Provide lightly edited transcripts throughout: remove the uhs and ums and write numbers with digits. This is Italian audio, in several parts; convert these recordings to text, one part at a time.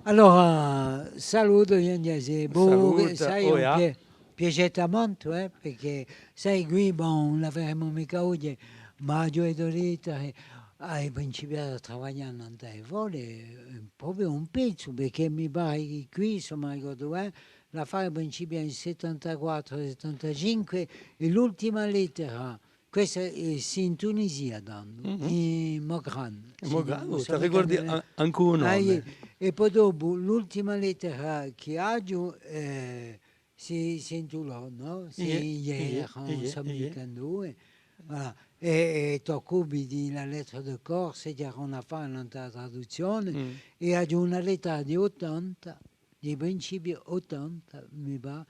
Allora, saluto Ianese, Saluta, sai, oh un ja. piacere molto, perché sai, qui non l'avremo mica oggi, ma giovedì dorita hai principiato a lavorare in Taiwan, proprio un pezzo, perché mi pare che qui, insomma, ricordo, la fare principia nel 74-75 e l'ultima lettera, questa si in Tunisia, danno, Mhm. in Mogran, non Mo so ti mica ricordi anche un nome? e poi dopo l'ultima lettera che ho si intitolò, no? Ie, Si ieri, ie, non ie, so ie. mica due. Voilà. E t'occupi della lettera de corse, che era una fanata traduzione, Mm. e ho una lettera di 80, di principi 80, mi va,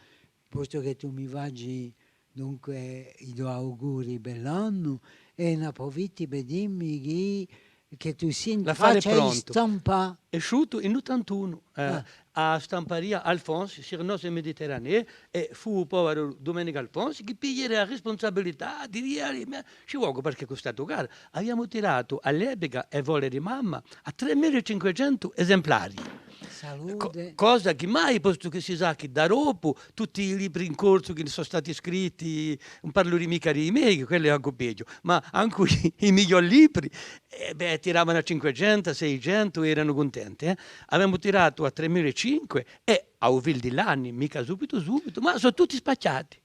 posto che tu mi vaggi, dunque, i do auguri bell'anno, e ne approfitti per dirmi che tu si L'affare è faccia pronto. stampa. È uscito in 81 Ah, a Stamparia Alfonso, sur nostro Mediterraneo, e fu il povero Domenico Alfonso che pigliere la responsabilità di dire, ma ci vuole perché è costato caro. Abbiamo tirato all'epoca e vole di mamma a 3.500 esemplari. salute. Cosa che mai, posto che si sa che da dopo tutti i libri in corso che sono stati scritti, non parlo di mica di miei, quello è anche peggio, ma anche i migliori libri, tiravano a 500, 600 e erano contenti. Abbiamo tirato a 3.500 e a un fil di anni, mica subito subito, ma sono tutti spacciati.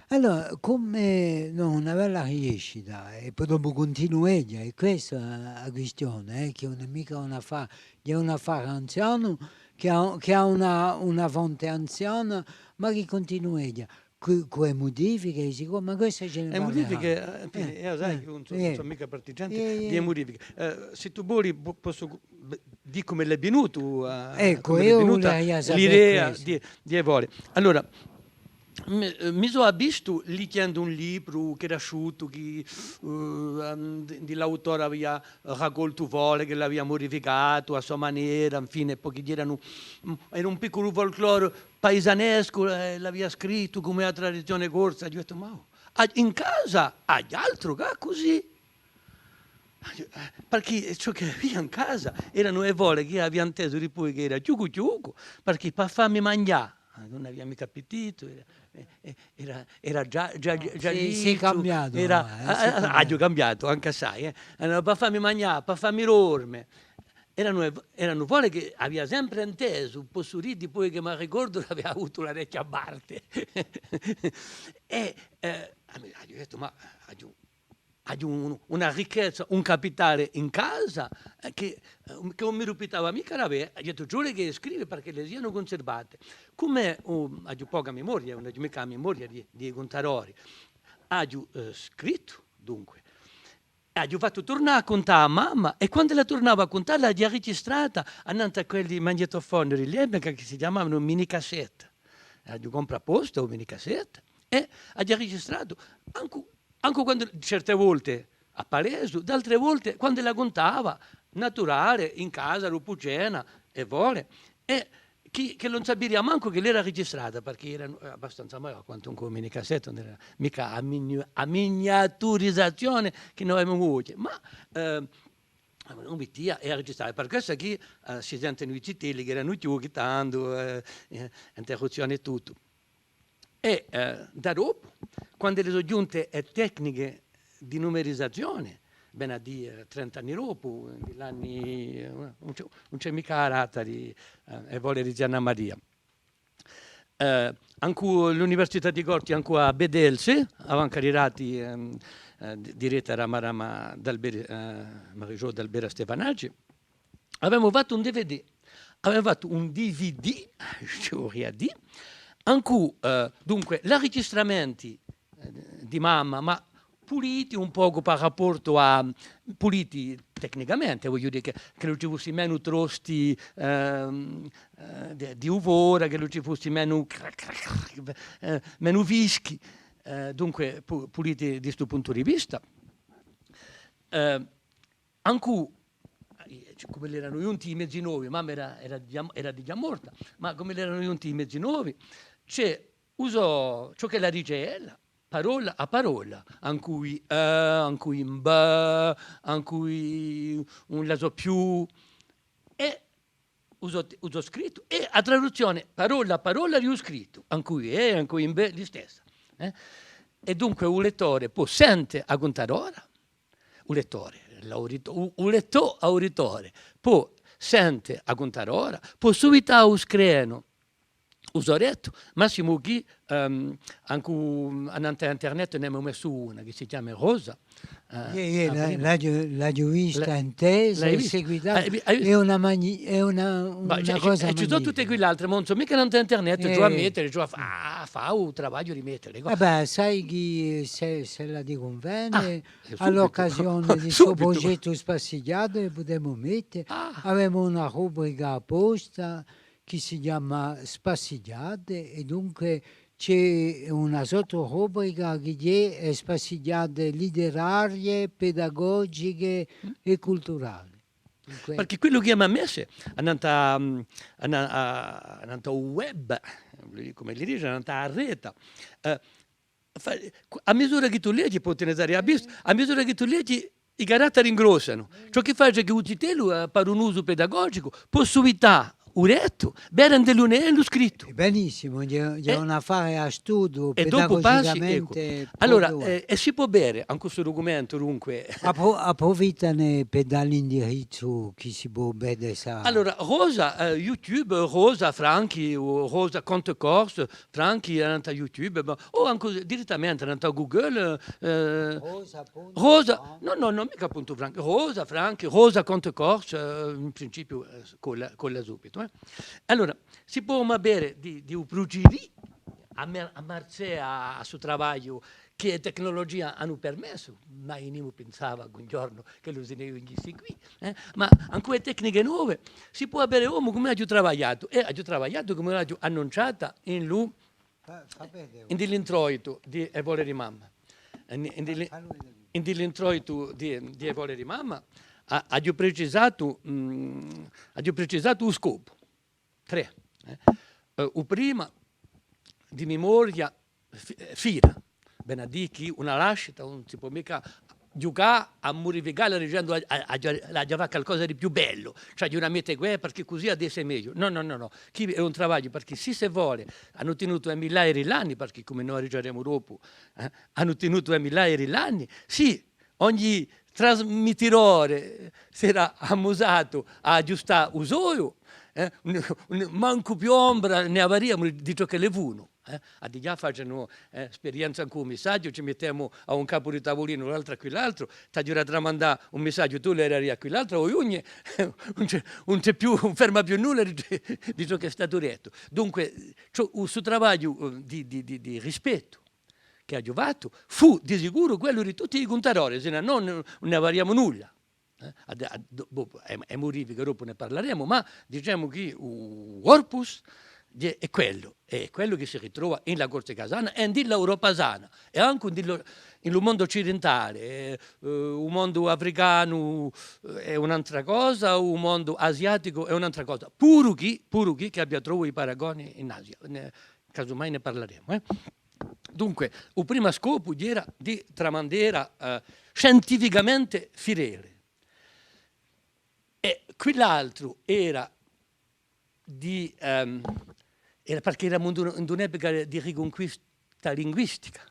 Allora, come non avere la crescita e poi dopo continuare, e questa è la questione, che non è mica un affare, è un affare anziano che ha una fonte anziana, ma che continua, con le modifiche, ma questo ce ne Le parleranno. modifiche, io sai che non so Eh, mica partigiante di eh. modifiche. Se tu vuoi posso dire come l'è venuto, Ecco, come l'è io venuta volevo sapere l'idea questo. di Evole. Allora, mi sono visto leggendo un libro che era asciutto, che l'autore aveva raccolto vole, che l'aveva modificato a sua maniera, infine, poi che era un piccolo folklore paesanesco, l'aveva scritto come la tradizione corsa. Ho detto, ma in casa agli altro che così. Perché ciò che aveva in casa erano le vole che aveva inteso di poi che era giugu giugu, perché per farmi mangiare non aveva mica appetito, era già Si è liccio, cambiato era, ora, si è ha già cambiato. cambiato anche assai, allora, per farmi mangiare, per farmi dormire. Erano vole che aveva sempre inteso, posso dire poi che mi ricordo che aveva avuto la vecchia parte. E ho detto, ma hai una ricchezza, un capitale in casa che non mi ripetava mica la vera. Ho detto, giuro che scrive perché le siano conservate. Come ho poca memoria, non ho mica memoria di contarori, ho scritto, dunque, ho fatto tornare a contare a mamma e quando la tornava a contare l'ha registrata annanzi a quelli magnetofoni rilievi che si chiamavano mini cassette. Ho comprato apposta un mini cassette e ha già registrato anche quando certe volte a palese, altre volte quando la contava, naturale, in casa, dopo cena e vuole. E che non sapeva manco che l'era registrata perché era abbastanza male quanto un comunicasetto, non era mica a miniaturizzazione che noi abbiamo avuto, ma non mettia e a registrare. Per questo qui si sentono i citelli che erano più chittando, interruzioni e tutto. E da dopo, quando le sono giunte tecniche di numerizzazione, ben a dire 30 anni dopo, negli anni, non c'è mica la rata di Evole di Gianna Maria. Anche l'Università di Corti, anche a Bedelse, avevano candidati diretta Ramarama Marijò Dalbera Stefanaggi, avevamo fatto un DVD, avevamo fatto un DVD, storia di, in cui dunque la registramenti di mamma, ma puliti un poco per rapporto a puliti tecnicamente, voglio dire che non ci fosse meno trosti di uvora, che non ci fosse meno fischi, dunque puliti di questo punto di vista. Anche come erano giunti i mezzi nuovi, mamma era di già morta, ma come erano giunti i mezzi nuovi, usò ciò che la dice parola a parola, in cui in ba, in cui un la so più, e uso scritto e a traduzione parola a parola riuscritto, anche in B li stessa. E dunque un lettore può sente a contare ora, un lettore, un lettore auditore può sente a contare ora, può subito a uscreno, usoretto, massimo chi anche a internet ne abbiamo messo una che si chiama Rosa. L'ho vista in tesa e seguita, è una cosa ci sono tutte quell'altre, ma non so mica in internet, giù a mettere, giù a fa un travaglio di mettere. Vabbè, sai chi se la di convene, all'occasione di suo progetto Spassigliate potremmo mettere, avevamo una rubrica apposta che si chiama Spassigliate e dunque c'è una sottorubrica che è spassigliate letterarie, pedagogiche e culturali. Dunque, perché quello che mi ha messo è andato web, come gli dice, è andato a rete. A misura che tu leggi, puoi utilizzare a vista, a misura che tu leggi, i caratteri ingrossano. Ciò che fa è che utilizzo per un uso pedagogico, possibilità uretto, bene dell'unello scritto. Benissimo, è un affare a studio e dopo passi, pedagogicamente. Allora, si può bere anche questo documento, dunque. Approfittane per dare l'indirizzo che si può bere. Allora, Rosa, YouTube, Rosa Franchi, o Rosa Conte Corse, Franchi è andata a YouTube, o anche direttamente è andata a Google. Rosa, no, mica appunto Franchi, Rosa Franchi, Rosa Conte Corse, in principio con la subito. Allora, si può bere di Uprugiri a Marzea a suo lavoro che tecnologia hanno permesso, mai non pensava un giorno che lo usiamo qui, ma anche le tecniche nuove si può bere come ha lavorato e ha lavorato come l'ha annunciata in dell'introito di Evole di Mamma. In dell'introito di Evole di Mamma ha precisato lo scopo. 3. Il prima di memoria fila. Ben a dire che una lascita non si può mica giocare a modificare leggendo a fare qualcosa di più bello, cioè di una meta guerra perché così adesso è meglio. No. Qui è un lavoro perché se si vuole, hanno tenuto migliaia di anni, perché come noi leggeremo dopo, hanno tenuto migliaia di anni, sì, ogni trasmettitore si era amusato a aggiustare usoio, manco più ombra ne avremo di ciò che le vuno. A di là facciano esperienza con un messaggio, ci mettiamo a un capo di tavolino, l'altro a quell'altro, ti giura a mandare un messaggio, tu l'eri a quell'altro, o non ferma più nulla di ciò che è stato detto. Dunque, il suo lavoro di rispetto che ha giovato fu di sicuro quello di tutti i contatori, se no non ne avariamo nulla. È morifico, dopo ne parleremo, ma diciamo che il corpus è quello che si ritrova nella Corte Casana e nell'Europa sana e anche nel mondo occidentale. Il mondo africano è un'altra cosa, il mondo asiatico è un'altra cosa. Pure chi che abbia trovato i paragoni in Asia, casomai ne parleremo. Dunque, il primo scopo era di tramandare scientificamente fedele. E quell'altro era perché eravamo in un'epoca di riconquista linguistica,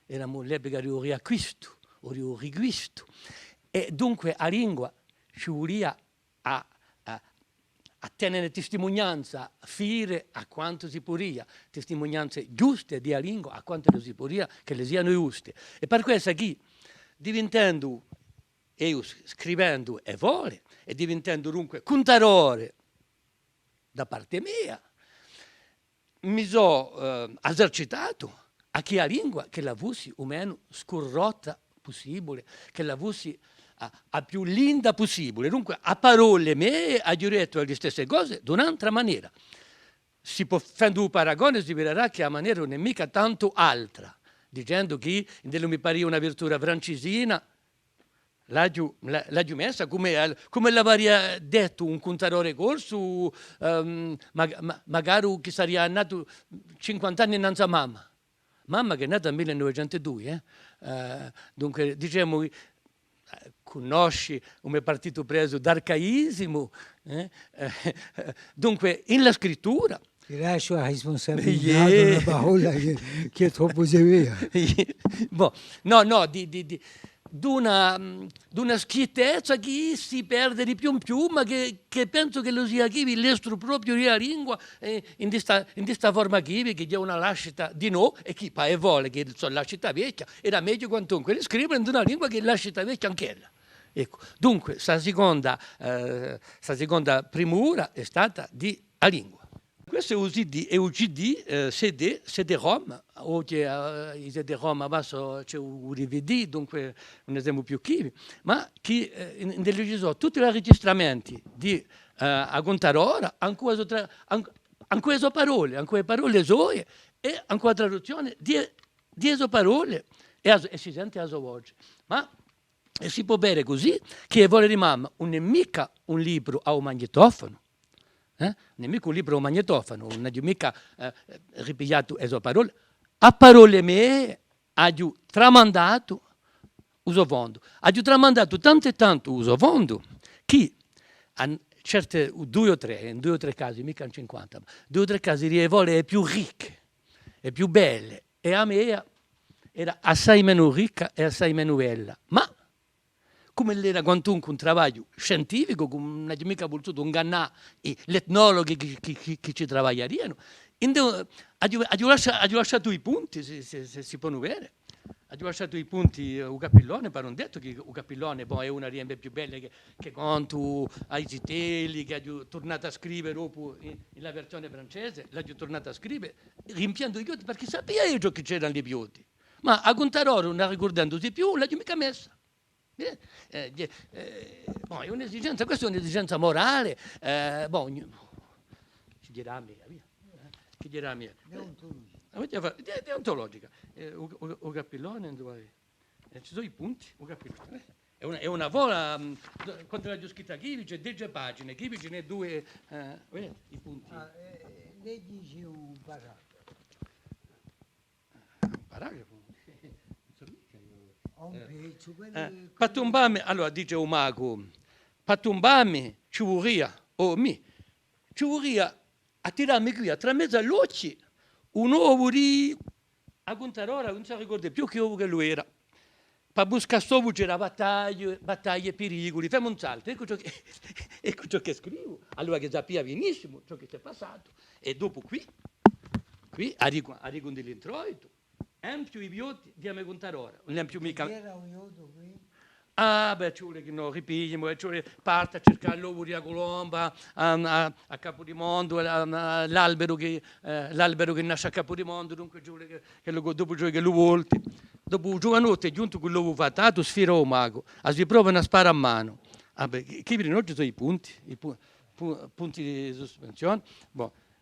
eravamo l'epoca di un riacquisto o di un riquisto. E dunque la lingua ci voleva a tenere testimonianza fiere a quanto si podia, testimonianze giuste della lingua a quanto si podia che le siano giuste. E per questo qui, diventando, io scrivendo e vuole, e diventando dunque contarore da parte mia, mi sono esercitato a chi la lingua che la fossi o meno scurrotta possibile, che la fossi a più linda possibile. Dunque, a parole mie, ha detto le stesse cose di un'altra maniera. Si può fare un paragone, si vedrà che la maniera non è mica tanto altra, dicendo che mi pare una virtù francesina, l'ha messa come l'avrebbe detto un contatore corso, magari che sarebbe nato 50 anni innanzi a mamma. Mamma che è nata nel 1902, dunque diciamo conosci come partito preso d'arcaismo, dunque in la scrittura. Ti lascio la responsabilità di una parola che è troppo severa. Boh, no, di una schiettezza che si perde di più in più, ma che penso che lo sia chi l'estro proprio della lingua in questa forma che è una lascita di no, e chi pa e vuole che sono lascita vecchia, era meglio quantunque le scrivere in una lingua che è lascita vecchia anch'ella. Ecco, dunque, questa seconda primura è stata di a lingua. Questo è usi di EUGD, CD-ROM, oggi i CD-ROM adesso c'è un DVD, dunque un esempio più chiaro, ma che registrò tutti i registramenti di Agontarora, anche parole sue e anche traduzione di parole e si sente a oggi. Ma si può bere così che vuole rimanere mica un libro a un magnetofono, nemico un libro a un magnetofono, non è mica ripigliato le parole, a parole mie ha tramandato uso fondo, ha tramandato tanto uso fondo che certe in due o tre casi, mica in 50, 2 o 3 casi le vole più ricche e più belle, e a me era assai meno ricca e assai meno bella, ma come era quantunque un lavoro scientifico, non è mica voluto ingannare gli etnologhi che ci lavoravano, ha lasciato i punti, se si può vedere. Ha lasciato i punti il Capillone, per non detto che il Capillone è una riembe più belle che conto ai Zitelli, che ha tornato a scrivere dopo la versione francese, l'ha tornato a scrivere, rimpiando i pioti, perché sapeva io che c'erano i pioti. Ma a Gontaroro, non ricordandosi più, non l'ha mica messa. È un'esigenza, questa è un'esigenza morale, ci dirà mia, chi dirà mia? Deontologica. O Capillone, ci sono i punti, o Capillone. È una vola, quando l'ho scritta qui, c'è 10 pagine, qui ce n'è 2, i punti. Leggici un paragrafo. Un paragrafo? Patumbame, allora dice un mago, Patumbame ci vorria, ci vorria a tirarmi qui a tra mezzo all'occhio un uovo di a Gontarora, non si ricorda più che uovo che lui era. Per buscare solo c'era battaglie, pericoli, fai un salto, ecco ciò che scrivo. Allora che sapeva benissimo ciò che si è passato. E dopo qui arrivo dell'introito. Più i bioti di me Gontarora, non è più mica. Ci vuole che non ripigliamo, ci vuole parte a cercare l'uovo di Colomba, a Capodimondo, l'albero che nasce a Capodimondo, dunque ci vuole dopo che lo volti. Dopo giovanotte, giunto con l'uovo fattato, sfira un mago, si prova una spara a mano. Che per noi ci sono i punti di sospensione.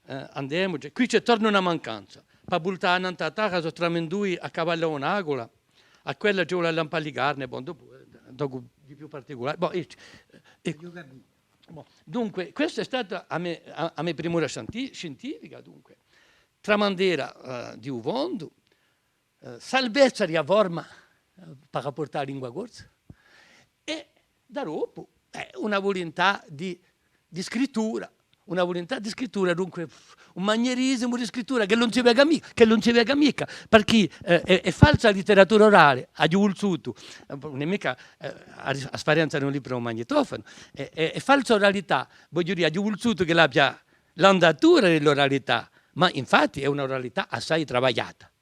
Andiamo, qui c'è torna una mancanza. Per buttare una tatara sono tramendui a cavallo un'agola, a quella ci vuole la lampa di carne, dopo di più particolare. Dunque, questa è stata a me primura scientifica, dunque. Tramandera di Uvondo, salvezza di forma per rapportare la lingua corsa, e da dopo una volontà di scrittura. Una volontà di scrittura, dunque un manierismo di scrittura che non si vede mica, perché è falsa letteratura orale, ha giulzuto, non è mica a differenza di un libro a un magnetofono, è falsa oralità, voglio dire, ha giulzuto che abbia l'andatura dell'oralità, ma infatti è un'oralità assai travagliata.